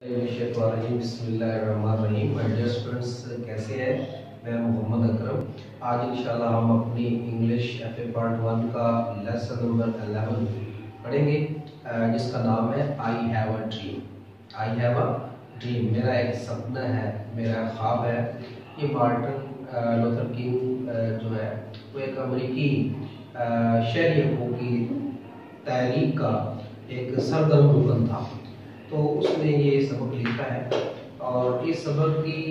बिस्मिल्लाहिर्रहमानिर्रहीम। My dear students, कैसे हैं? मैं मोहम्मद अकरम। आज इंशाल्लाह हम अपनी इंग्लिश FA पार्ट 1 का लेसन नंबर 11 पढ़ेंगे, जिसका नाम है I have a dream. I have a dream, मेरा एक सपना है, मेरा ख्वाब है। ये मार्टिन लूथर किंग जो है वो एक अमेरिकी शहरी हकूक़ की तहरीक का एक सरगर्म रुकन था। तो उसने ये सबक लिखा है और इस सबक की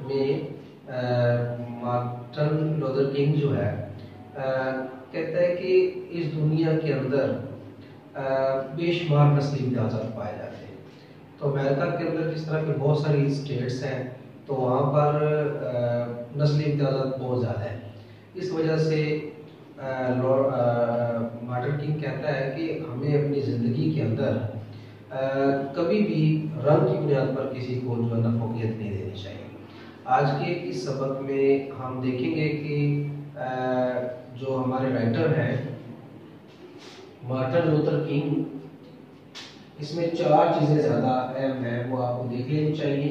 में मार्टिन लूथर किंग जो है कहता है कि इस दुनिया के अंदर बेशुमार नस्ली इम्तियाज़ात पाए जाते हैं। तो अमेरिका के अंदर जिस तरह की बहुत सारी स्टेट्स हैं, तो वहाँ पर नस्ली इम्तियाज़ात बहुत ज़्यादा हैं। इस वजह से मार्टिन किंग कहता है कि हमें अपनी ज़िंदगी के अंदर कभी भी रंग की बुनियाद पर किसी को जो है फौकियत नहीं देनी चाहिए। आज के इस सबक में हम देखेंगे कि जो हमारे राइटर हैं मार्टिन लूथर किंग, इसमें 4 चीज़ें ज़्यादा अहम हैं, वो आपको देख लेनी चाहिए।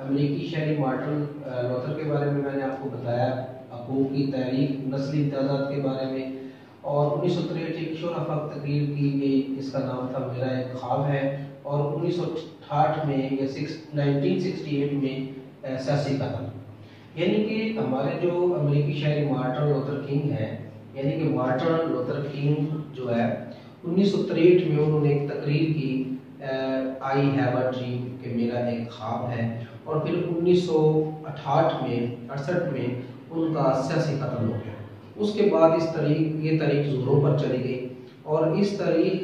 अमेरिकी शहरी मार्टिन लूथर के बारे में मैंने आपको बताया, हकूक़ की तहरीक, नस्ली इम्तियाज़ात के बारे में, और 1963 एक शोराफाक तकरीर की गई, इसका नाम था मेरा एक ख्वाब है। और 1968 में या 1968 में सियासी कदम, यानी कि हमारे जो अमेरिकी शायरी मार्टिन लूथर किंग है, यानी कि मार्टिन लूथर किंग जो है 1963 में उन्होंने एक तकरीर की आई हैव अ ड्रीम कि मेरा एक ख्वाब है। और फिर 1968 में उनका सियासी कत्ल हो गया। उसके बाद ये तारीख जोरों पर चली गई और इस तारीख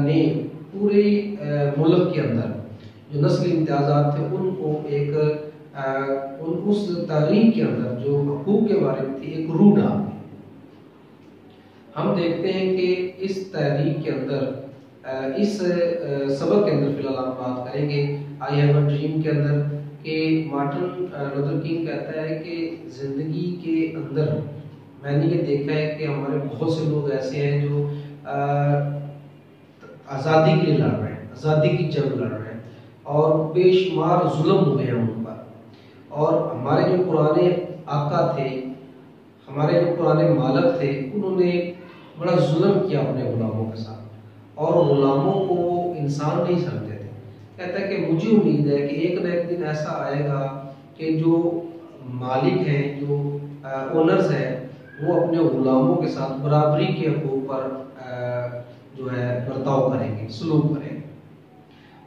ने पूरे मुल्क के अंदर जो नस्ली इम्तियाज़ात थे उनको उस तारीख के अंदर जो हकूक़ के बारे में थी एक रूह डाल दी। हम देखते हैं कि इस तारीख के अंदर इस सबक के अंदर फिलहाल हम बात करेंगे आई हैव अ ड्रीम के अंदर कि मार्टिन लूथर किंग कहता है कि ज़िंदगी के अंदर मैंने ये देखा है कि हमारे बहुत से लोग ऐसे हैं जो आज़ादी के लिए लड़ रहे हैं, आज़ादी की जंग लड़ रहे हैं और बेशुमार जुल्म हुए हैं उन पर। और हमारे जो पुराने आका थे, हमारे जो पुराने मालिक थे, उन्होंने बड़ा जुल्म किया अपने गुलामों के साथ और गुलामों को वो इंसान नहीं समझते थे। कहता है कि मुझे उम्मीद है कि एक न एक दिन ऐसा आएगा कि जो मालिक हैं, जो ओनर्स हैं, वो अपने गुलामों के साथ बराबरी के हकूक़ पर जो है बर्ताव करेंगे, सलूक करेंगे।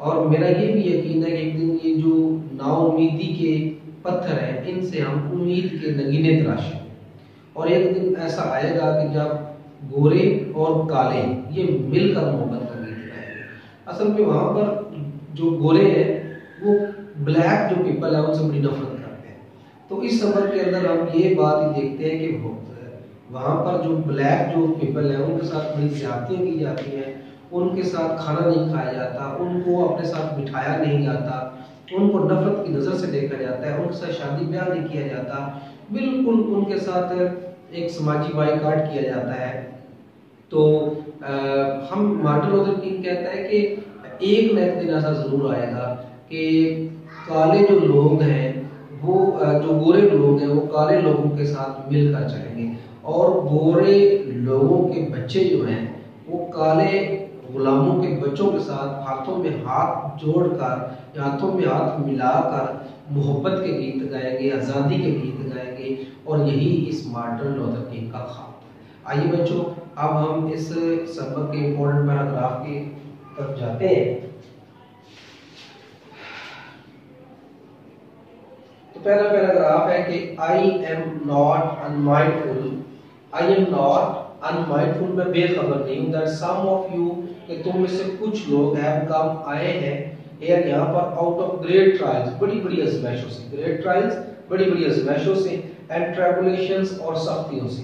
और मेरा ये भी यकीन है कि एक दिन ये जो नाउमीदी के पत्थर हैं, इनसे हम उम्मीद के नगीने तराशेंगे और एक दिन ऐसा आएगा कि जब गोरे और काले ये मिलकर मोहब्बत का गीत गाएंगे। असल में वहाँ पर जो गोरे हैं वो ब्लैक जो पीपल है उनसे बड़ी नफरत करते हैं। तो इस सबक के अंदर हम ये बात ही देखते हैं कि वहाँ पर जो ब्लैक जो पीपल है उनके साथ बड़ी ज्यादतियाँ की जाती हैं, उनके साथ खाना नहीं खाया जाता, उनको अपने साथ बिठाया नहीं जाता, उनको नफरत की नज़र से देखा जाता है, उनके साथ शादी ब्याह नहीं किया जाता, बिल्कुल उनके साथ एक समाजी बाइकाट किया जाता है। तो हम मार्टिन लूथर किंग कहता है कि एक न एक दिन ऐसा ज़रूर आएगा कि काले जो लोग हैं वो जो गोरे लोग हैं वो काले लोगों के साथ मिलकर चलेंगे और गोरे लोगों के बच्चे जो हैं वो काले गुलामों के बच्चों के साथ हाथों में हाथ जोड़कर, हाथों में हाथ मिलाकर मोहब्बत के गीत गाएंगे, आज़ादी के गीत गाएंगे। और यही इस मार्टिन लूथर किंग का ख्वाब। आइए बच्चों, अब हम इस सबक के इम्पोर्टेंट पैराग्राफ की तरफ जाते हैं। तो पहला पैराग्राफ है कि I am not unmindful, I am not unmindful, मैं बेखबर नहीं हूँ, दैट सम ऑफ यू, कि तुम में से कुछ लोग हैव कम आए हैं यार यहाँ पर आउट ऑफ ग्रेट ट्रायल्स, बड़ी बड़ी आजमाइशों से, ग्रेट ट्रायल्स बड़ी बड़ी आजमाइशों से, एंड ट्रिबुलेशंस और सख्तियों से।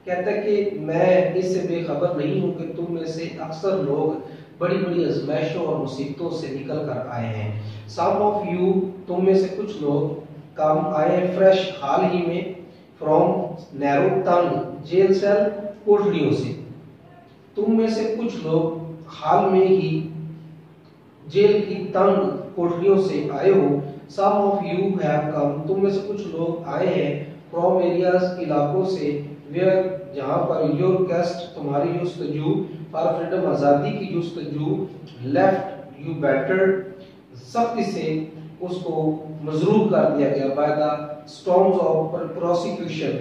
कहता है कि मैं इससे बेखबर नहीं हूँ कि तुम में से अक्सर लोग बड़ी बड़ी आजमाइशों और मुसीबतों से निकल कर आए हैं। सम ऑफ यू, तुम में से कुछ लोग कम आए हैं, फ्रेश हाल ही में, फ्रॉम नैरो तंग जेल सेल कोठरियों से। तुम में से कुछ लोग हाल में ही जेल की तंग कोठरियों से आए हो। सम ऑफ यू हैव कम, तुम में से कुछ लोग आए हैं, फ्रॉम एरियाज, इलाकों से, वेयर, जहां पर, योर कैस्ट, तुम्हारी जुस्तजू, फॉर फ्रीडम, आजादी की जुस्तजू, लेफ्ट यू बैटर्ड, सख्ती से उसको मजरूब कर दिया गया, by the storms of prosecution,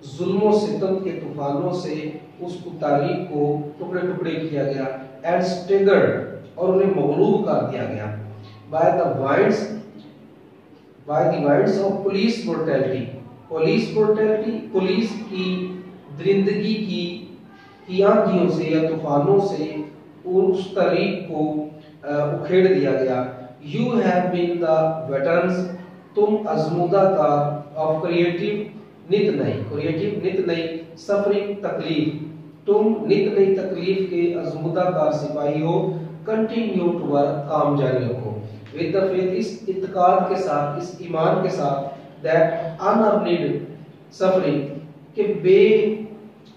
जुल्मों सितम के तूफानों से उसको तारीख को टुकड़े टुकड़े किया गया, एंड स्टेगर्ड, और उन्हें मगलूब कर दिया गया, by the wides of police brutality, police की दरिंदगी की आंधियों से या तूफानों से उस तारीख को उखेड़ दिया गया। You have been the veterans, तुम आजमूदा का, ऑफ क्रिएटिव नित नई सफरिंग तकलीफ, तुम नित नई तकलीफ के आजमूदा कार सिपाही हो, कंटिन्यू टू वर्क, काम जारी रखो, विद द फेथ, इस इत्काद के साथ, इस ईमान के साथ, दैट अनअर्निड सफरिंग, के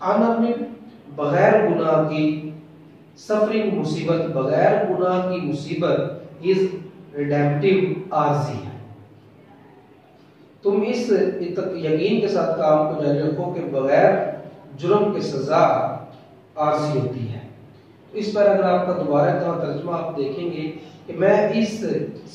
अनअर्निड, बगैर गुनाह की, सफरिंग मुसीबत, बगैर गुनाह की मुसीबत, इज रिडेम्पटिव, आरजी है। तुम इस यकीन के साथ काम को जारी रखो कि बगैर जुर्म के सजा आरजी होती है। इस पैराग्राफ का दोबारा तर्जुमा आप देखेंगे कि मैं इस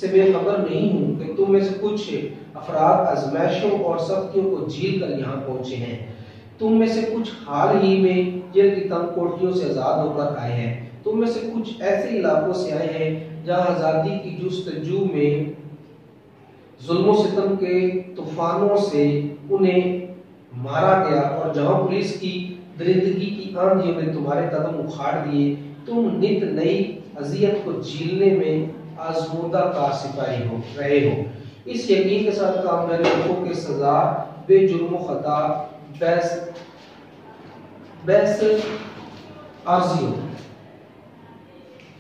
से बेखबर नहीं हूं कि तुम में से कुछ अफराद आजमाइशों और सख्तियों को झील कर यहाँ पहुंचे हैं, तुम में से कुछ हाल ही में जेल की तंग कोठरियों से आजाद होकर आए हैं, तुम में से कुछ ऐसे इलाकों से आए हैं जहां आजादी की जुस्तजू में जुल्मों सितम के तूफानों से उन्हें मारा गया, और जहां पुलिस की दरिंदगी की आंधियों ने तुम्हारे कदम उखाड़ दिए, तुम नित नई अजियत को झीलने में आजमूदा का सिपाही हो रहे हो। इस यकीन के साथ काम जारी रखो कि सजा बेजुर्म खता बैस आरजी हो,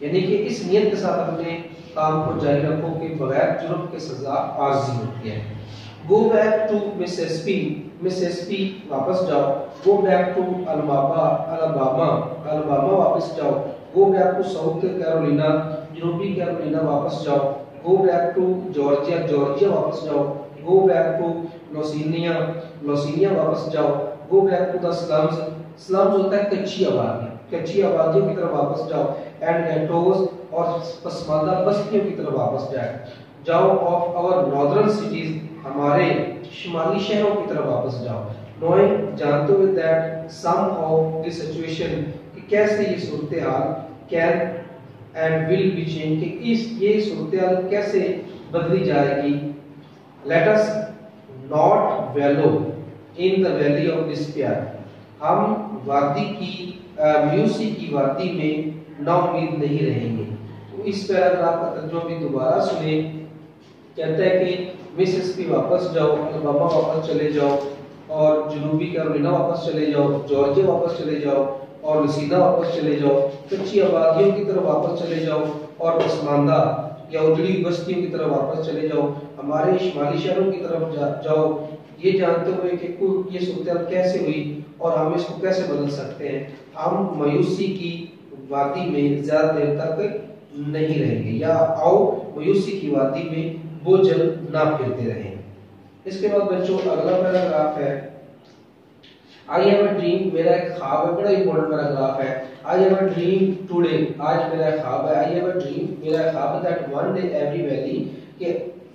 यानी कि इस नियत के साथ अपने काम को जारी रखो कि बगैर जुर्म के सजा आरजी होती है। गो बैक टू मिसिसिपी, वापस जाओ, गो बैक टू अलाबामा वापस जाओ, go back to South Carolina, जनूबी कैरोलिना वापस जाओ, गो बैक टू जॉर्जिया वापस जाओ, गो बैक टू लोसिनिया वापस जाओ, go back to the slums होता है कच्ची आबादियों की तरफ वापस जाओ, एंड गेटोस, और पसमानदा बस्तियों की तरफ वापस जाओ, ऑफ आवर नॉर्दर्न सिटीज, हमारे शुमाली शहरों की तरफ वापस जाओ, नोइंग, जानते हुए, that some of this situation, कि कैसे ये सूरत हाल, can and will be change, कि ये सूरत हाल कैसे बदली जाएगी, let us not wallow in the valley of despair, हम वादी की मायूसी की वादी में ना उम्मीद नहीं रहेंगे। तो इस पैराग्राफ का तर्जुमा भी दोबारा सुने। कहता है कि मिसिसिपी वापस जाओ, अलाबामा वापस चले जाओ, और जनूबी कैरोलिना वापस चले जाओ, जॉर्जिया वापस चले जाओ, और लुसीना वापस चले जाओ, कच्ची आबादियों की तरफ वापस चले जाओ, और पसमानदा या उजड़ी बस्तियों की तरफ वापस चले जाओ, हमारे शुमाली शहरों की तरफ जाओ, ये जानते हुए कि ये सूरत कैसे हुई और हम इसको कैसे बदल सकते हैं। हम मायूसी की वादी में ज्यादा देर तक नहीं रहेंगे, या आओ मायूसी की वादी में बोझल ना फिरते रहें। इसके बाद बच्चों अगला पैराग्राफ है, आई हैव अ ड्रीम, मेरा एक ख्वाब है, बड़ा इंपॉर्टेंट पैराग्राफ है। I have a dream today, आज मेरा एक ख्वाब है, आई हैव अ ड्रीम, मेरा ख्वाब है, that one day every valley, कि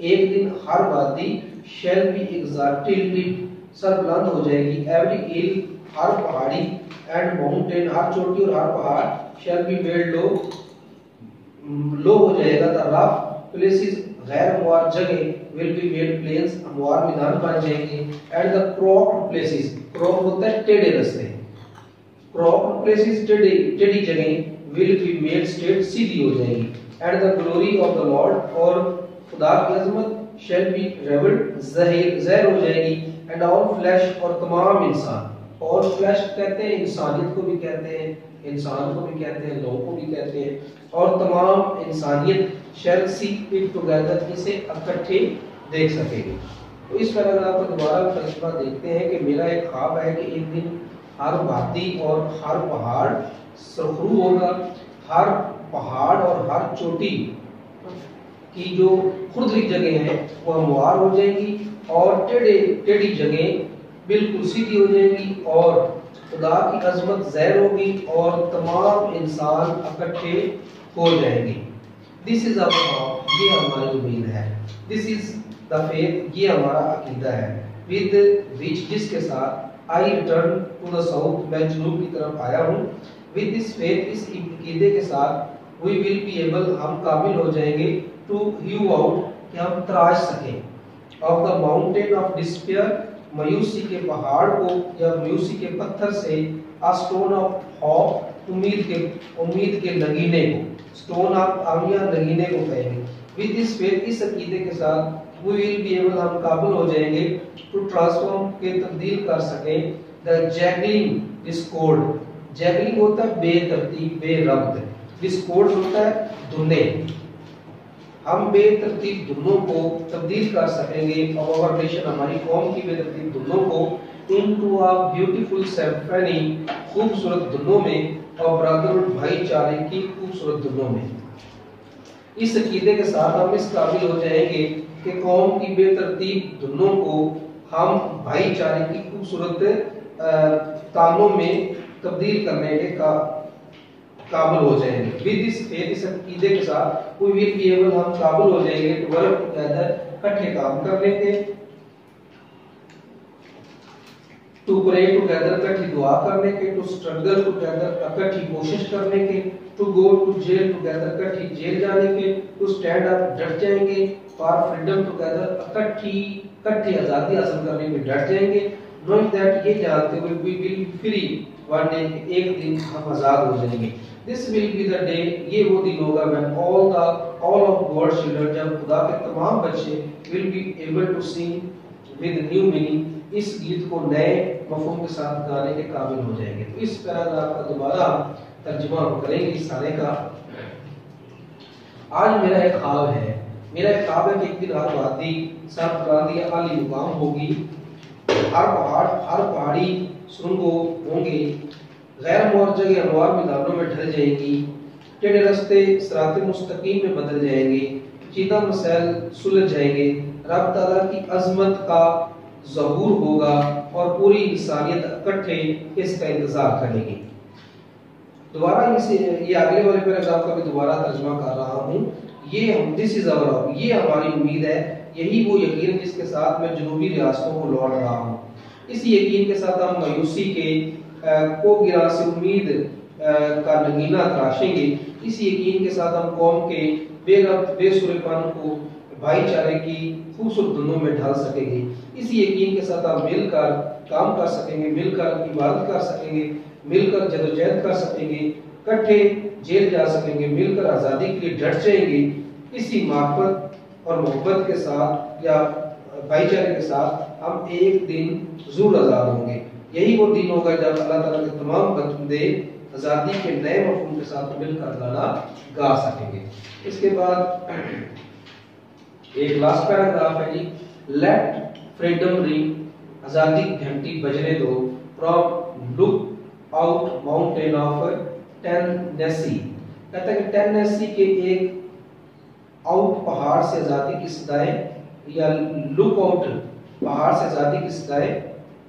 एक दिन हर वादी, शैल बी एग्जॉल्टेड, सरबुलंद हो जाएगी, एवरी हिल, हर पहाड़ी, एंड माउंटेन, हर चोटी और हर पहाड़, शैल बी मेड लो हो जाएगा, द रफ प्लेसेस, गैर हमवार जगह, विल बी मेड प्लेन्स, हमवार मैदान बन जाएंगे, and the cropped places, crop होता है टेढ़े रास्ते, क्रॉप्ड प्लेसेस टेढ़ी जगह, विल बी मेड स्ट्रेट, सीधी हो जाएगी, and the glory of the Lord, और खुदा की अजमत, शैल बी रेवल्ड, ज़ाहिर हो जाएगी, एंड ऑल फ्लैश, और तमाम इंसान, और फ्लैश कहते हैं इंसानियत को भी कहते हैं, इंसान को भी कहते हैं, लोगों को भी कहते हैं, और तमाम इंसानियत शैल सी इट टुगेदर, इसे इकट्ठे देख सकेगी। तो इस पैराग्राफ का दोबारा तर्जुमा देखते हैं कि मेरा एक ख्वाब है कि एक दिन हर वादी और हर पहाड़ सरखरू होगा, हर पहाड़ और हर चोटी کی جو خردری جگہیں ہیں وہ ہموار ہو جائیں گی اور ٹیڑھی جگہیں بالکل سیدھی ہو جائیں گی اور خدا کی عظمت ظاہر ہوگی اور تمام انسان اکٹھے ہو جائیں گے. دس از our hope، یہ ہماری امید ہے. دس از دا فیتھ، یہ ہمارا عقیدہ ہے. ود وچ، جس کے ساتھ آئی ریٹرن ٹو دا ساؤتھ، میں جنوب کی طرف آیا ہوں. ود دس فیتھ، اس عقیدے کے ساتھ we will be able، ہم قابل ہو جائیں گے to hew out، کہ ہم تراش سکیں of the mountain of despair، مایوسی کے پہاڑ کو یا مایوسی کے پتھر سے a stone of hope، امید کے نگینے کو. stone of آمیہ نگینے کو کہیں گے. with this faith، اس عقیدے کے ساتھ we will be able، ہم قابل ہو جائیں گے to transform، کہ تبدیل کر سکیں the juggling discord. juggling ہوتا ہے بے ترتیب، بے ربط. discord ہوتا ہے دھنے. ہم بے ترتیب دھنوں کو تبدیل کر سکیں گے اور our nation، ہماری قوم کی بے ترتیب دھنوں کو into a beautiful symphony، خوبصورت دھنوں میں، اور برادرہڈ، بھائی چارے کی خوبصورت دھنوں میں. اس عقیدے کے ساتھ ہم اس قابل ہو جائیں گے کہ قوم کی بے ترتیب دھنوں کو ہم بھائی چارے کی خوبصورت تانوں میں تبدیل کرنے کے قابل ہو جائیں گے. with this faith، اس عقیدے کے ساتھ we will be able، ہم قابل ہو جائیں گے to work together، اکٹھے کام کرنے کے، to pray together، اکٹھی دعا کرنے کے، to struggle together، اکٹھی کوشش کرنے کے، to go to jail together، اکٹھی جیل جانے کے، to stand up، ڈٹ جائیں گے، for freedom together، اکٹھی آزادی حاصل کرنے کے ڈٹ جائیں گے. knowing that، یہ جانتے ہوئے we will be free one day، ایک دن ہم آزاد ہو جائیں گے. this will be the day، یہ وہ دن ہوگا when all of God's children، جب خدا کے تمام بچے will be able to sing with new meaning، اس گیت کو نئے مفہوم کے ساتھ گانے کے قابل ہو جائیں گے. تو اس پیراگراف کا دوبارہ ترجمہ ہم کریں گے اس سارے کا. آج میرا ایک خواب ہے، میرا ایک خواب ہے کہ ایک دن ہر وادی سربراہی عالی مقام ہوگی، ہر پہاڑی سرنگوں ہوں گے، غیر مور جگہ انوار میدانوں میں ڈھل جائیں گی، ٹیڑھے راستے صراط مستقیم میں بدل جائیں گے، چیدہ مسائل سلجھ جائیں گے، رب تعالیٰ کی عظمت کا ظہور ہوگا اور پوری انسانیت اکٹھے اس کا انتظار کرے گی. دوبارہ یہ اگلے والے پیراگراف کا بھی دوبارہ ترجمہ کر رہا ہوں. دس از آور ہوپ، یہ ہماری امید ہے، یہی وہ یقین جس کے ساتھ میں جنوبی ریاستوں کو لوٹ رہا ہوں. اسی یقین کے ساتھ ہم مایوسی کے کو گرا سے امید کا نگینہ تراشیں گے. اسی یقین کے ساتھ ہم قوم کے بے سرے پن کو بھائی چارے کی خوبصورت دھنوں میں ڈھال سکیں گے. اسی یقین کے ساتھ ہم مل کر کام کر سکیں گے، مل کر عبادت کر سکیں گے، مل کر جدوجہد کر سکیں گے، اکٹھے جیل جا سکیں گے، مل کر آزادی کے لیے ڈٹ جائیں گے. اسی محبت اور محبت کے ساتھ یا بھائی چارے کے ساتھ ہم ایک دن ضرور آزاد ہوں گے. یہی وہ دن ہوگا جب اللہ تعالیٰ کے تمام بندے آزادی کے نئے مفہوم کے ساتھ مل کر گانا گا سکیں گے. اس کے بعد ایک لاسٹ پیراگراف ہے جی، لیٹ فریڈم رنگ، آزادی کی گھنٹی بجنے دو، from Lookout Mountain of Tennessee. کہتا ہے کہ ٹینیسی کے ایک آؤٹ پہاڑ سے آزادی کی صدائیں، یا لک آؤٹ پہاڑ سے آزادی کی صدائیں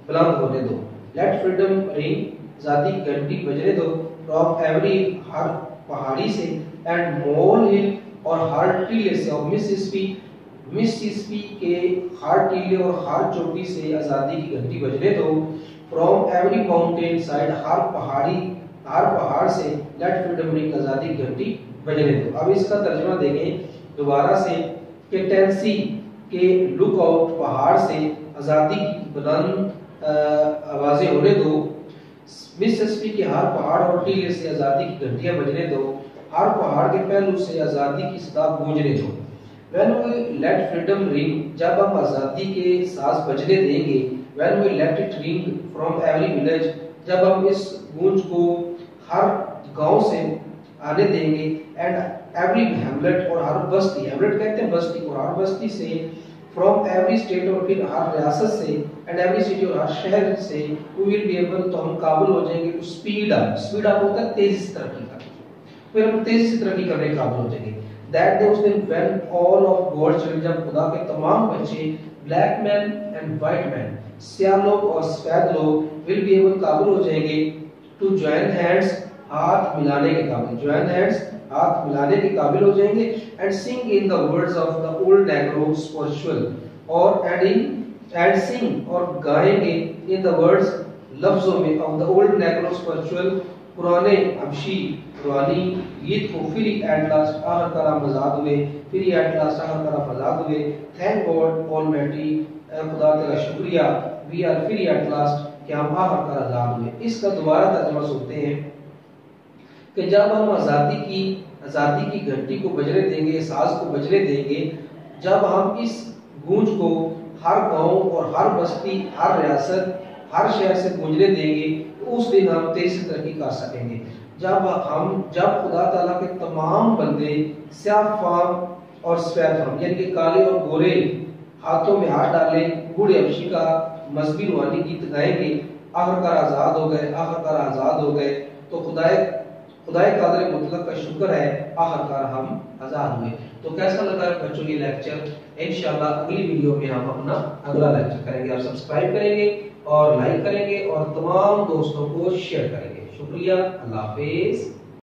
بلند ہونے دو. لیٹ فریڈم رنگ، آزادی کی گھنٹی بجنے دو، فرام ایوری، ہر پہاڑی سے، اینڈ مول ہل، اور ہر ٹیلے سے، اور مسیسپی کے ہر ٹیلے اور ہر چوٹی سے آزادی کی گھنٹی بجنے دو. فرام ایوری ماؤنٹین سائڈ، ہر پہاڑ سے، لیٹ فریڈم رنگ، آزادی کی گھنٹی بجنے دو. اب اس کا ترجمہ دیکھیں دوبارہ سے کہ ٹینسی کے لک آؤٹ پہاڑ سے آزادی کی بلند آوازیں ہونے دو، مسیسپی کے ہر پہاڑ اور ٹیلے سے آزادی کی گھنٹیاں بجنے دو، ہر پہاڑ کے پہلو سے آزادی کی صدا گونجنے دو. When we let freedom ring، جب ہم آزادی کے ساز بجنے دیں گے. When we let it ring from every village، جب ہم اس گونج کو ہر گاؤں سے آنے دیں گے. And every hamlet، اور ہر بستی، hamlet کہتے ہیں بستی، اور ہر بستی سے. From every state، اور پھر ہر ریاست سے. And every city، اور ہر شہر سے. We will be able، تو ہم قابل ہو جائیں گے to speed up. speed up ہوتا ہے تیزی سے ترقی کرنا، پھر ہم تیزی سے ترقی کرنے کے قابل ہو جائیں گے. that those days when all of God's children, जब खुदा के तमाम बच्चे black men and white men, सियाह लोग और सफेद लोग will be able काबिल हो जाएंगे to join hands, हाथ मिलाने के काबिल, join hands, हाथ मिलाने के काबिल हो जाएंगे and sing in the words of the old Negro spiritual, और and sing और गाएंगे in the words लफ्जों में of the old Negro spiritual पुराने हबशी पुरानी गीत को फिर एट लास्ट आखिरकार हम आजाद हुए, फिर एट लास्ट आखिरकार हम आजाद हुए। थैंक गॉड ऑलमाइटी, खुदा तेरा शुक्रिया, वी आर फिर एट लास्ट कि हम आखिरकार आजाद हुए। इसका दोबारा तर्जुमा सुनते हैं कि जब हम आज़ादी की घंटी को बजने देंगे, साज को बजने देंगे, जब हम इस गूंज को हर गांव और हर बस्ती, हर रियासत, हर शहर से गूंजने देंगे, तो उस दिन हम तेजी से तरक्की कर सकेंगे। जब खुदा ताला के तमाम बंदे स्याह फाम और सफेद फाम यानी कि काले और गोरे हाथों में हाथ डाले, बूढ़े हबशी का मजहबी रूहानी गीत गाएंगे, आखिरकार आजाद हो गए, आखिरकार आजाद हो गए, तो खुदाए कादिर मुतलक का शुक्र है, आखिरकार हम आजाद हुए। तो कैसा लगा बच्चों ये लेक्चर? इंशाल्लाह अगली वीडियो में हम अपना अगला लेक्चर करेंगे। आप सब्सक्राइब करेंगे और लाइक करेंगे और तमाम दोस्तों को शेयर करेंगे। शुक्रिया, अल्लाह हाफिज।